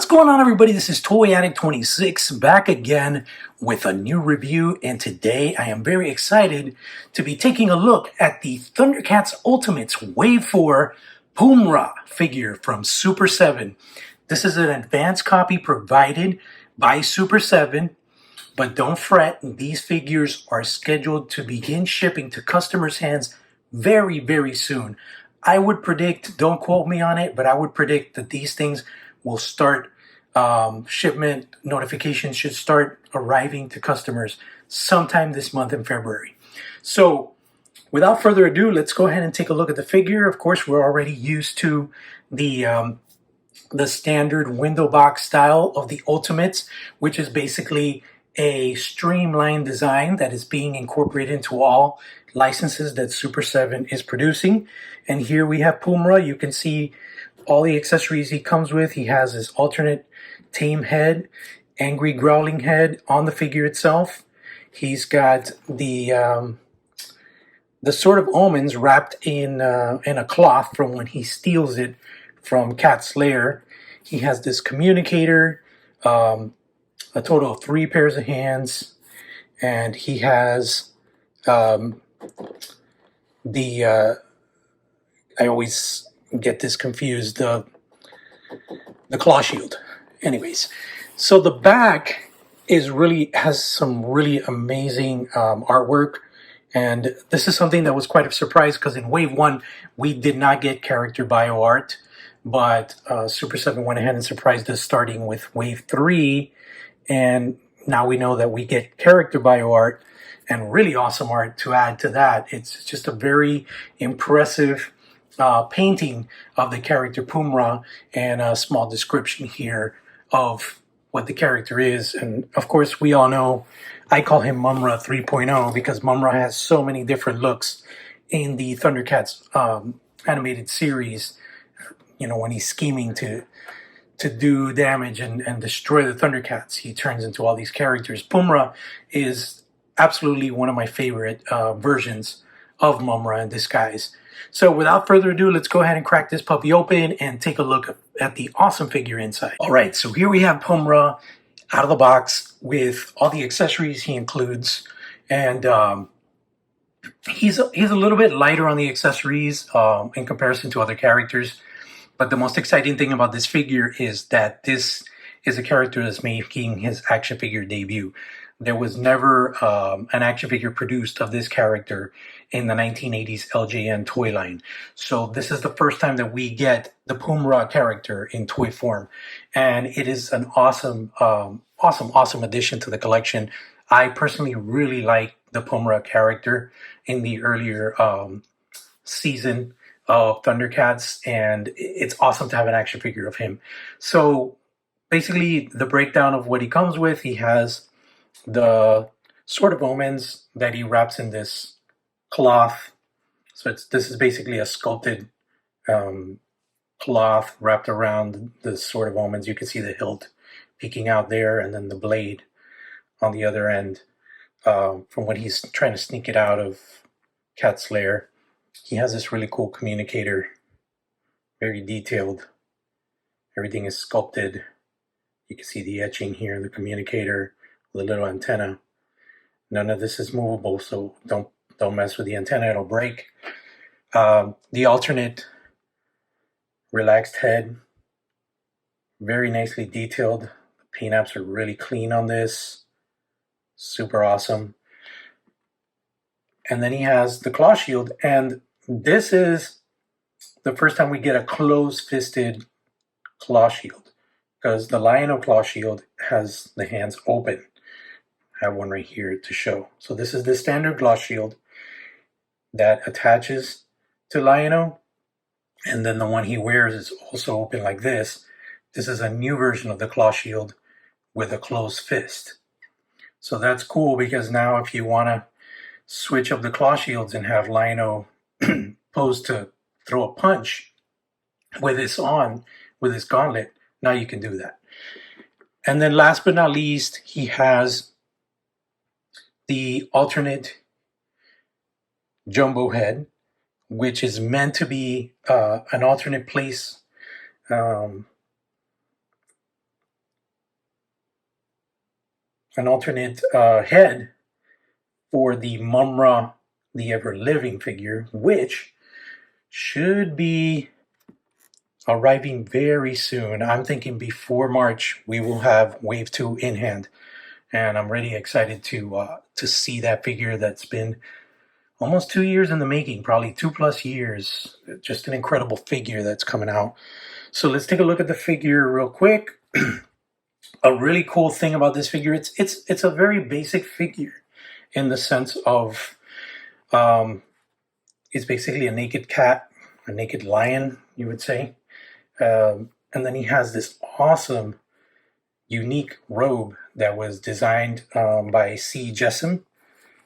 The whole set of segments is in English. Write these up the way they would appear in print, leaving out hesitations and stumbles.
going on, everybody? This is Toy Addict 26 back again with a new review, and today I am very excited to be taking a look at the Thundercats Ultimates Wave 4 Pumm figure from Super 7. This is an advanced copy provided by Super 7, but don't fret, these figures are scheduled to begin shipping to customers' hands very, very soon. I would predict, don't quote me on it, but I would predict that these things will start, shipment notifications should start arriving to customers sometime this month in February. So without further ado, let's go ahead and take a look at the figure. Of course, we're already used to the standard window box style of the Ultimates, which is basically a streamlined design that is being incorporated into all licenses that Super 7 is producing. And here we have Pumm. You can see all the accessories he comes with. He has his alternate tame head, angry growling head on the figure itself. He's got the Sword of Omens wrapped in a cloth from when he steals it from Cat's lair. He has this communicator, a total of 3 pairs of hands, and he has I always get this confused, the claw shield. Anyways, so the back has some really amazing artwork, and this is something that was quite a surprise because in Wave 1 we did not get character bio art, but Super 7 went ahead and surprised us starting with Wave 3, and now we know that we get character bio art and really awesome art to add to that. It's just a very impressive painting of the character Pumm and a small description here of what the character is. And of course, we all know I call him Mumm-Ra 3.0 because Mumm-Ra has so many different looks in the Thundercats animated series. You know, when he's scheming to do damage and destroy the Thundercats, he turns into all these characters. Pumm is absolutely one of my favorite versions of Mumm-Ra in disguise. So without further ado, let's go ahead and crack this puppy open and take a look at the awesome figure inside. All right, so here we have Pumm-Ra out of the box with all the accessories he includes, and he's a little bit lighter on the accessories in comparison to other characters. But the most exciting thing about this figure is that this is a character that's making his action figure debut. There was never an action figure produced of this character in the 1980s LJN toy line. So this is the first time that we get the Pumm-Ra character in toy form. And it is an awesome addition to the collection. I personally really like the Pumm-Ra character in the earlier season of Thundercats, and it's awesome to have an action figure of him. So basically the breakdown of what he comes with, he has the Sword of Omens that he wraps in this cloth. So this is basically a sculpted cloth wrapped around the Sword of Omens. You can see the hilt peeking out there, and then the blade on the other end from when he's trying to sneak it out of Cat's lair. He has this really cool communicator, very detailed. Everything is sculpted. You can see the etching here in the communicator, the little antenna. None of this is movable, so don't mess with the antenna, it'll break. The alternate relaxed head, very nicely detailed. The paint apps are really clean on this. Super awesome. And then he has the claw shield, and this is the first time we get a closed-fisted claw shield, because the Lion-O claw shield has the hands open. I have one right here to show. So this is the standard claw shield that attaches to Lion-O, and then the one he wears is also open like this. This is a new version of the claw shield with a closed fist. So that's cool, because now if you want to switch up the claw shields and have Lion-O posed to throw a punch with this gauntlet, now you can do that. And then last but not least, he has the alternate jumbo head, which is meant to be an alternate place an alternate head for the Mumra, the Ever Living figure, which should be arriving very soon. I'm thinking before March we will have Wave 2 in hand, and I'm really excited to see that figure that's been almost 2 years in the making, probably 2+ years. Just an incredible figure that's coming out. So let's take a look at the figure real quick. A really cool thing about this figure, it's a very basic figure in the sense of it's basically a naked cat, a naked lion, you would say. And then he has this awesome, unique robe that was designed by C. Jessam.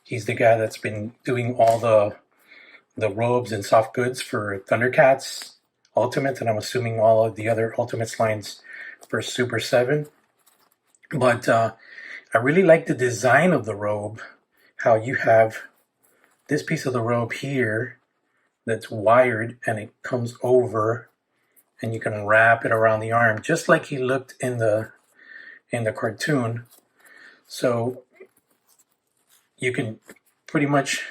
He's the guy that's been doing all the robes and soft goods for Thundercats Ultimate, and I'm assuming all of the other Ultimates lines for Super 7. But I really like the design of the robe, how you have this piece of the robe here that's wired and it comes over and you can wrap it around the arm just like he looked in the cartoon. So you can pretty much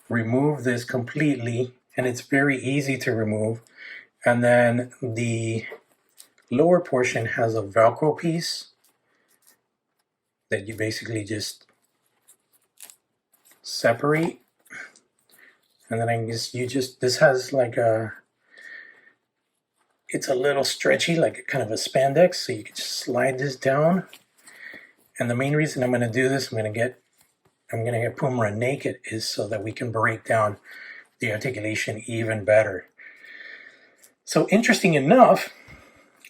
remove this completely, and it's very easy to remove. And then the lower portion has a Velcro piece that you basically just separate. And then I guess this has like it's a little stretchy, like a kind of a spandex, so you can just slide this down. And the main reason I'm going to do this, I'm going to get Pumm naked, is so that we can break down the articulation even better. So interesting enough,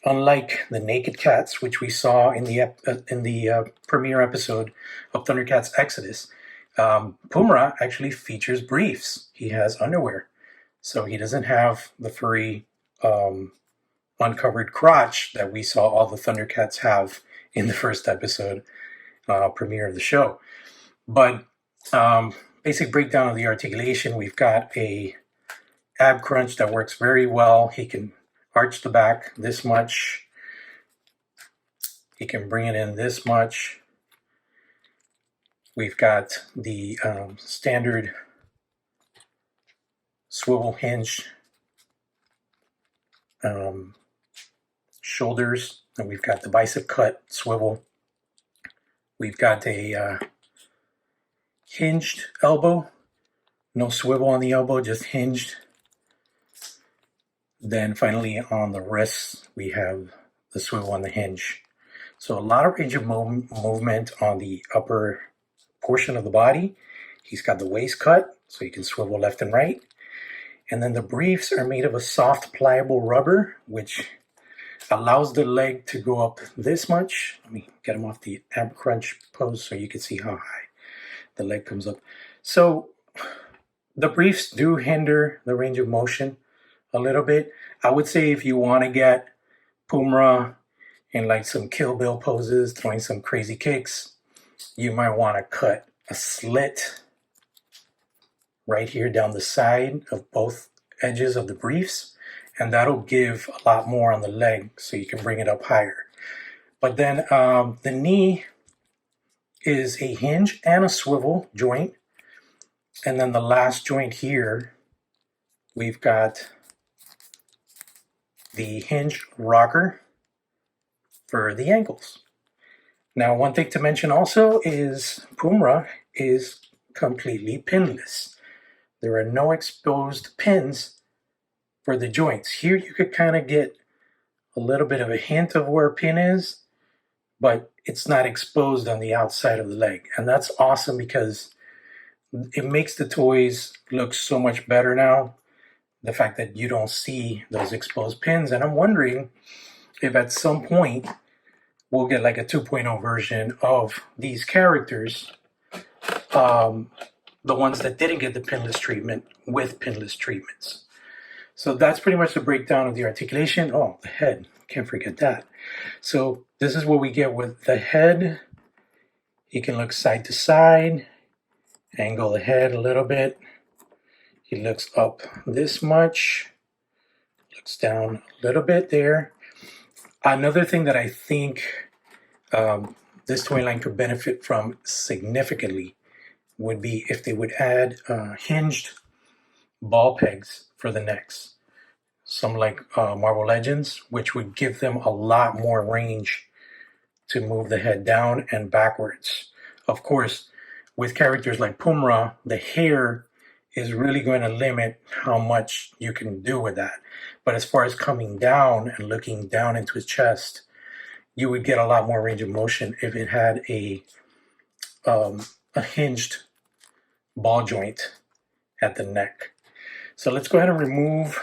unlike the naked cats, which we saw in the premiere episode of Thundercats Exodus, Pumm actually features briefs. He has underwear, so he doesn't have the furry uncovered crotch that we saw all the Thundercats have in the first episode premiere of the show. But basic breakdown of the articulation, we've got a ab crunch that works very well. He can arch the back this much. He can bring it in this much. We've got the standard swivel hinge shoulders, and we've got the bicep cut swivel. We've got a hinged elbow, no swivel on the elbow, just hinged. Then finally on the wrists, we have the swivel on the hinge. So a lot of range of movement on the upper portion of the body. He's got the waist cut, so you can swivel left and right. And then the briefs are made of a soft, pliable rubber, which allows the leg to go up this much. Let me get him off the ab crunch pose so you can see how high the leg comes up. So the briefs do hinder the range of motion a little bit. I would say if you want to get Pumm in like some Kill Bill poses, throwing some crazy kicks, you might want to cut a slit right here down the side of both edges of the briefs, and that'll give a lot more on the leg so you can bring it up higher. But then the knee is a hinge and a swivel joint, and then the last joint here, we've got the hinge rocker for the ankles. Now, one thing to mention also is Pumm is completely pinless. There are no exposed pins for the joints. Here you could kind of get a little bit of a hint of where a pin is, but it's not exposed on the outside of the leg. And that's awesome because it makes the toys look so much better now. The fact that you don't see those exposed pins. And I'm wondering if at some point we'll get like a 2.0 version of these characters, the ones that didn't get the pinless treatment with pinless treatments. So that's pretty much the breakdown of the articulation. Oh, the head, can't forget that. So this is what we get with the head. He can look side to side, angle the head a little bit. He looks up this much, looks down a little bit there. Another thing that I think this toy line could benefit from significantly would be if they would add hinged ball pegs for the necks. Some like Marvel Legends, which would give them a lot more range to move the head down and backwards. Of course, with characters like Pumm, the hair is really going to limit how much you can do with that. But as far as coming down and looking down into his chest, you would get a lot more range of motion if it had a hinged ball joint at the neck. So let's go ahead and remove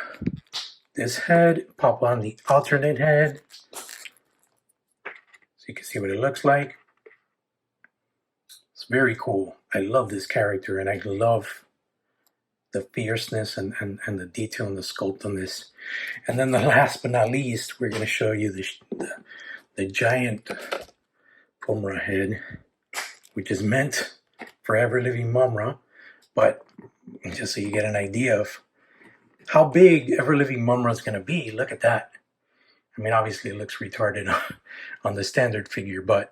this head, pop on the alternate head so you can see what it looks like. It's very cool. I love this character, and I love the fierceness and the detail and the sculpt on this. And then the last but not least, we're going to show you the giant Pumm head, which is meant for ever living Mumm-Ra, but just so you get an idea of how big ever living Mumm-Ra is going to be. Look at that. I mean, obviously it looks retarded on the standard figure, but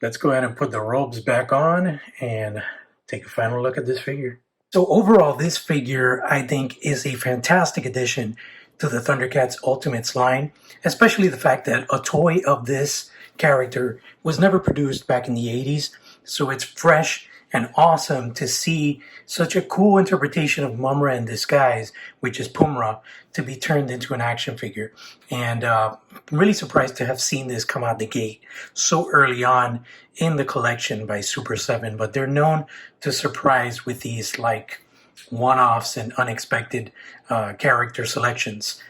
let's go ahead and put the robes back on and take a final look at this figure. So overall, this figure, I think, is a fantastic addition to the Thundercats Ultimates line, especially the fact that a toy of this character was never produced back in the 80s, so it's fresh and awesome to see such a cool interpretation of Mumm-Ra in disguise, which is Pumm-Ra, to be turned into an action figure. And I'm really surprised to have seen this come out the gate so early on in the collection by Super 7, but they're known to surprise with these like one-offs and unexpected character selections.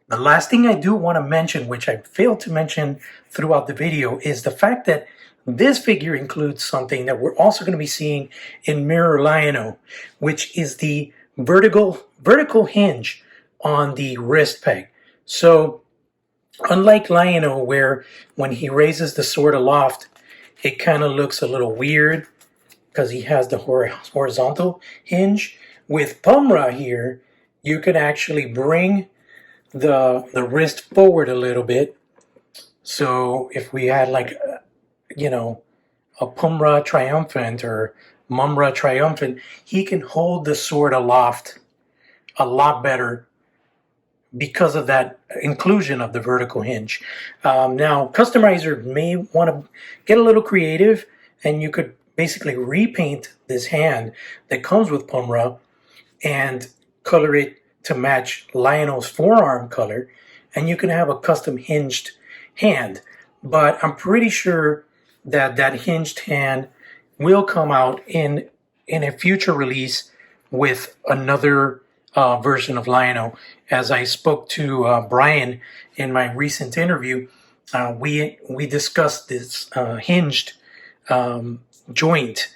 The last thing I do want to mention, which I failed to mention throughout the video, is the fact that this figure includes something that we're also going to be seeing in Mirror Lion-O, which is the vertical hinge on the wrist peg. So unlike Lion-O, where when he raises the sword aloft, it kind of looks a little weird because he has the horizontal hinge, with Pumm-Ra here, you can actually bring the wrist forward a little bit. So if we had like, a Pumm-Ra triumphant or Mumm-Ra triumphant, he can hold the sword aloft a lot better because of that inclusion of the vertical hinge. Now, customizer may want to get a little creative, and you could basically repaint this hand that comes with Pumm-Ra and color it to match Lion-O's forearm color, and you can have a custom hinged hand. But I'm pretty sure that hinged hand will come out in a future release with another version of Lion-O. As I spoke to Brian in my recent interview, we discussed this hinged joint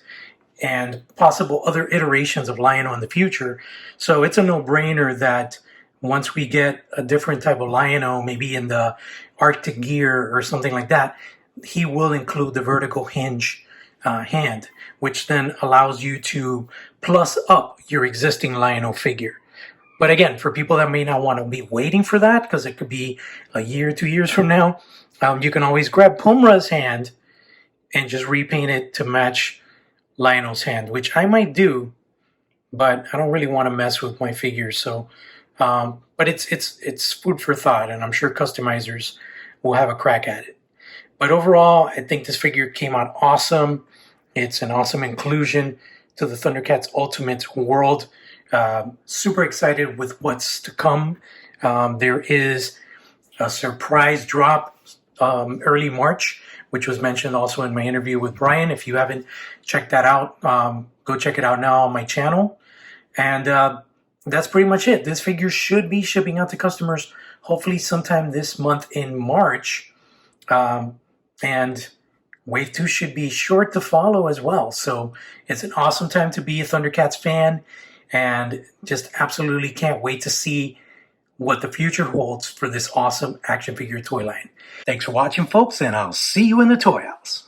and possible other iterations of Lion-O in the future. So it's a no-brainer that once we get a different type of Lion-O, maybe in the Arctic gear or something like that, he will include the vertical hinge hand, which then allows you to plus up your existing Lion-O figure. But again, for people that may not want to be waiting for that, because it could be a year, 2 years from now, you can always grab Pumm-Ra's hand and just repaint it to match Lion-O's hand, which I might do, but I don't really want to mess with my figures. So, but it's food for thought, and I'm sure customizers will have a crack at it. But overall, I think this figure came out awesome. It's an awesome inclusion to the Thundercats Ultimate world. Super excited with what's to come. There is a surprise drop early March, which was mentioned also in my interview with Brian. If you haven't checked that out, go check it out now on my channel. And that's pretty much it. This figure should be shipping out to customers hopefully sometime this month in March. And Wave 2 should be short to follow as well. So it's an awesome time to be a Thundercats fan, and just absolutely can't wait to see what the future holds for this awesome action figure toy line. Thanks for watching, folks, and I'll see you in the toy house.